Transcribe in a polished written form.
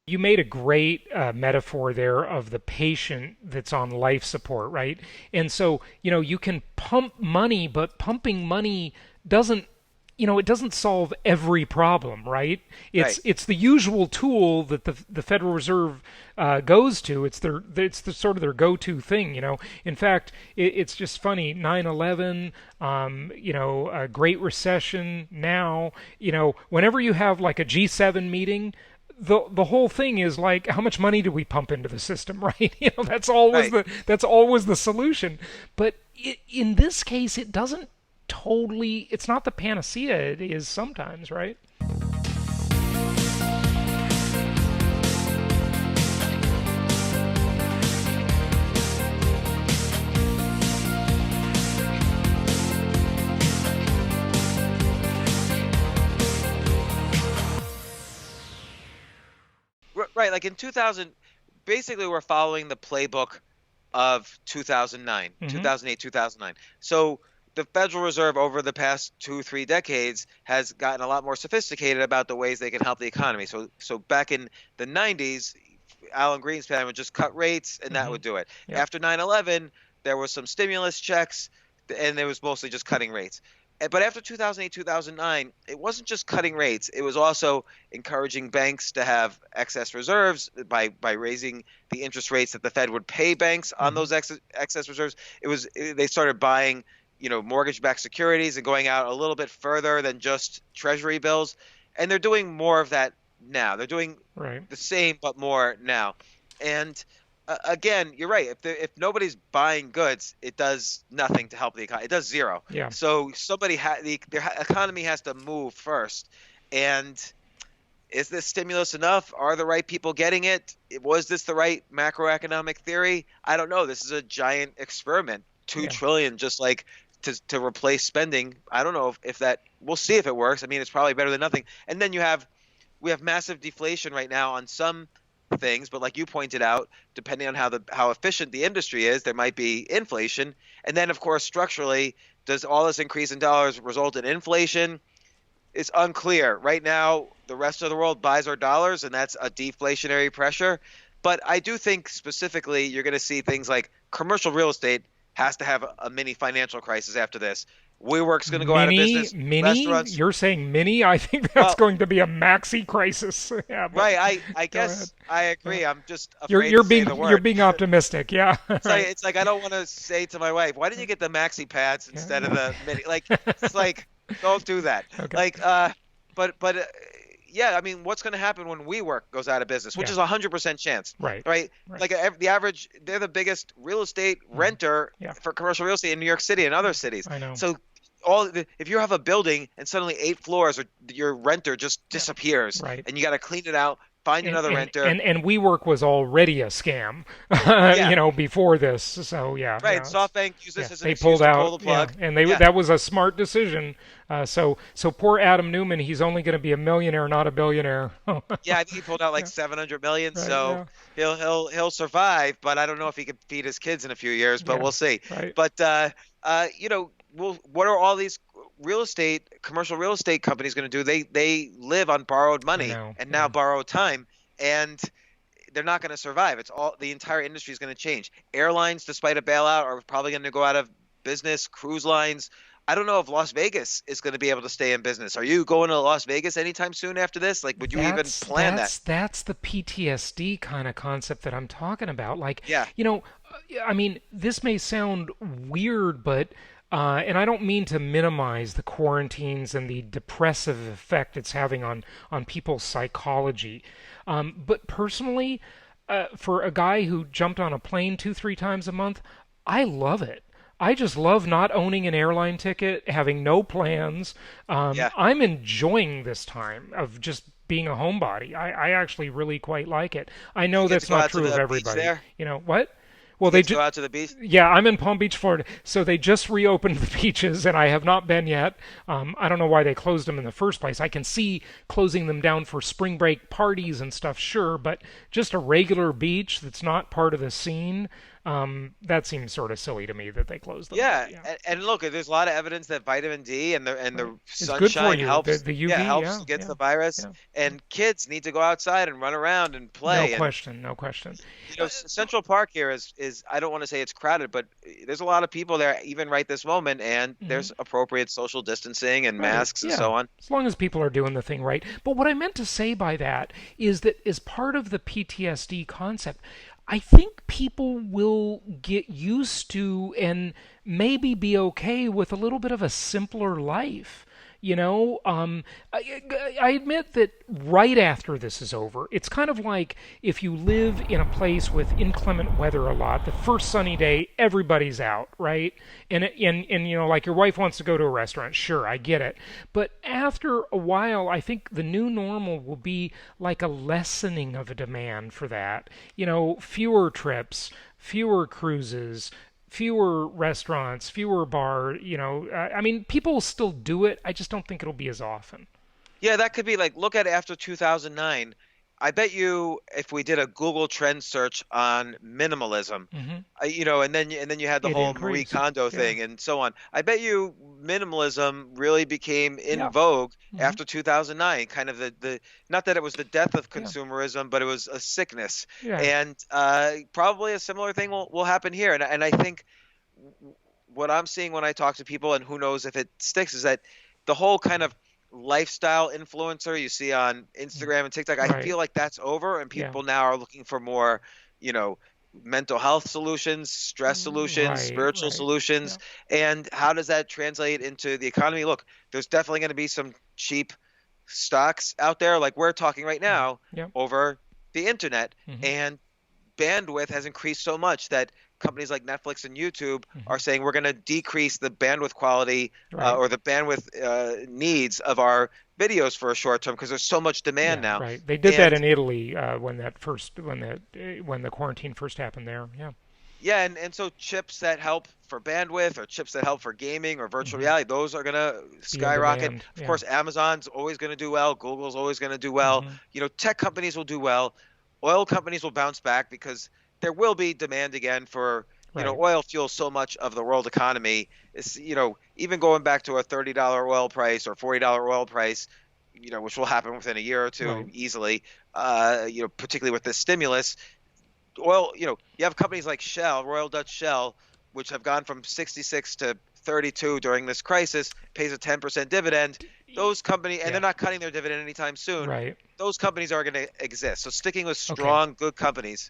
You made a great metaphor there of the patient that's on life support, right? And so, you can pump money, but pumping money doesn't, it doesn't solve every problem, right? It's Right. it's the usual tool that the Federal Reserve goes to. It's the sort of their go-to thing, In fact, it's just funny. 9/11, a Great Recession. Now, whenever you have like a G7 meeting, the whole thing is like, how much money do we pump into the system, right? Right. That's always the solution. But in this case, it doesn't totally. It's not the panacea it is sometimes, right? Right. Like in 2000, basically we're following the playbook of 2009, Mm-hmm. 2008, 2009. So the Federal Reserve over the past 2, 3 decades has gotten a lot more sophisticated about the ways they can help the economy. So back in the 90s, Alan Greenspan would just cut rates and that Mm-hmm. would do it. Yep. After 9/11, there was some stimulus checks and it was mostly just cutting rates. But after 2008, 2009, it wasn't just cutting rates. It was also encouraging banks to have excess reserves by raising the interest rates that the Fed would pay banks on Mm-hmm. those excess reserves. They started buying, mortgage-backed securities and going out a little bit further than just treasury bills. And they're doing more of that now. They're doing Right. the same but more now. And again, you're right. If nobody's buying goods, it does nothing to help the economy. It does zero. Yeah. So the economy has to move first. And is this stimulus enough? Are the right people getting it? Was this the right macroeconomic theory? I don't know. This is a giant experiment. Two Yeah. trillion, just like to replace spending. I don't know if that. We'll see if it works. I mean, it's probably better than nothing. And then we have massive deflation right now on some things, but like you pointed out, depending on how efficient the industry is, there might be inflation. And then of course structurally, does all this increase in dollars result in inflation? It's unclear. Right now, the rest of the world buys our dollars and that's a deflationary pressure. But I do think specifically you're going to see things like commercial real estate has to have a mini financial crisis after this. WeWork's going to go out of Mini, business. mini. Restaurants, You're saying mini? I think that's well, going to be a maxi crisis. Yeah, but right. I go ahead. guess I Yeah. agree. I'm just You're afraid you're to say being the you're word. being optimistic. Yeah. It's like Right. it's like I don't want to say to my wife, "Why didn't you get the maxi pads instead of Yeah. the mini?" Like it's like don't do that. Okay. Like but yeah, I mean, what's going to happen when WeWork goes out of business, which Yeah. is 100% chance, Right. right? Right. Like the average, they're the biggest real estate Mhm. renter Yeah. for commercial real estate in New York City and other cities. I know. So if you have a building and suddenly 8 floors or your renter just Yeah. disappears Right. and you got to clean it out, find and another and renter. and and WeWork was already a scam, Yeah, before this. So yeah, right. yeah, it's SoftBank used yeah. this as an They excuse pulled to pull out, the yeah, plug. and they Yeah. that was a smart decision. So poor Adam Newman, he's only going to be a millionaire, not a billionaire. Yeah, I think he pulled out like Yeah, 700 million, right, so yeah, he'll survive, but I don't know if he can feed his kids in a few years, but yeah, we'll see. right. But what are all these commercial real estate companies going to do? They live on borrowed I money know. and now Yeah, borrowed time, and they're not going to survive. The entire industry is going to change. Airlines, despite a bailout, are probably going to go out of business. Cruise lines. I don't know if Las Vegas is going to be able to stay in business. Are you going to Las Vegas anytime soon after this? Like, would you even that's plan that? that's that's the PTSD kind of concept that I'm talking about. Like, Yeah. I mean, this may sound weird, but and I don't mean to minimize the quarantines and the depressive effect it's having on people's psychology. But personally, for a guy who jumped on a plane 2, 3 times a month, I love it. I just love not owning an airline ticket, having no plans. Yeah. I'm enjoying this time of just being a homebody. I actually really quite like it. I Do you know get to that's go not out to true of the beach everybody. there? You know what? Do Well, you get to go out to the beach? yeah, I'm in Palm Beach, Florida. So they just reopened the beaches, and I have not been yet. I don't know why they closed them in the first place. I can see closing them down for spring break parties and stuff, sure, but just a regular beach that's not part of the scene. That seems sort of silly to me that they closed them. But Yeah, yeah, and look, there's a lot of evidence that vitamin D and right. the It's good for sunshine you. The helps. the Yeah, UV. helps Yeah, against yeah, the virus. yeah. And kids need to go outside and run around and No play. And question. No question. Central Park here is I don't want to say it's crowded, but there's a lot of people there even right this moment, and Mhm. there's appropriate social distancing and Right. masks and Yeah. so on. As long as people are doing the thing right. But what I meant to say by that is that as part of the PTSD concept, I think people will get used to and maybe be okay with a little bit of a simpler life. I admit that right after this is over, it's kind of like if you live in a place with inclement weather a lot. The first sunny day, everybody's out, right? And like your wife wants to go to a restaurant. Sure, I get it. But after a while, I think the new normal will be like a lessening of a demand for that. Fewer trips, fewer cruises, fewer restaurants, fewer bar. I mean, people will still do it. I just don't think it'll be as often. Yeah, that could be like look at after 2009. I bet you if we did a Google trend search on minimalism, Hmm. and then you had the It whole Marie increased. Kondo Yeah. thing and so on. I bet you minimalism really became in Yeah. vogue Hmm. after 2009. Kind of the not that it was the death of Yeah. consumerism, but it was a sickness. Yeah. And probably a similar thing will happen here. And I think what I'm seeing when I talk to people, and who knows if it sticks, is that the whole kind of lifestyle influencer you see on Mm. Instagram and TikTok, I Right. feel like that's over, and Yeah. people now are looking for more, you know, mental health solutions, stress solutions, Right. spiritual Right. solutions. Yeah. And how does that translate into the economy? Look, there's definitely going to be some cheap stocks out there, like we're talking right Mm. now Yeah. over the internet. Hmm. And bandwidth has increased so much that companies like Netflix and YouTube Hmm. are saying we're going to decrease the bandwidth quality Right. or the bandwidth needs of our videos for a short term because there's so much demand Yeah. now. Right. They did that And in Italy when the quarantine first happened there. Yeah. yeah, and so chips that help for bandwidth or chips that help for gaming or virtual Hmm. reality, those are going to Be in skyrocket. demand. Of Yeah. course, Amazon's always going to do well. Google's always going to do well. Hmm. Tech companies will do well. Oil companies will bounce back because there will be demand again for, Right. oil fuels so much of the world economy. It's, even going back to a $30 oil price or $40 oil price, which will happen within a year or two Right. easily, particularly with this stimulus oil, you have companies like Shell, Royal Dutch Shell, which have gone from 66 to 32 during this crisis, pays a 10% dividend. Those companies, and they're Yeah. not cutting their dividend anytime soon. Right. Those companies are going to exist. So sticking with Okay. strong, good companies.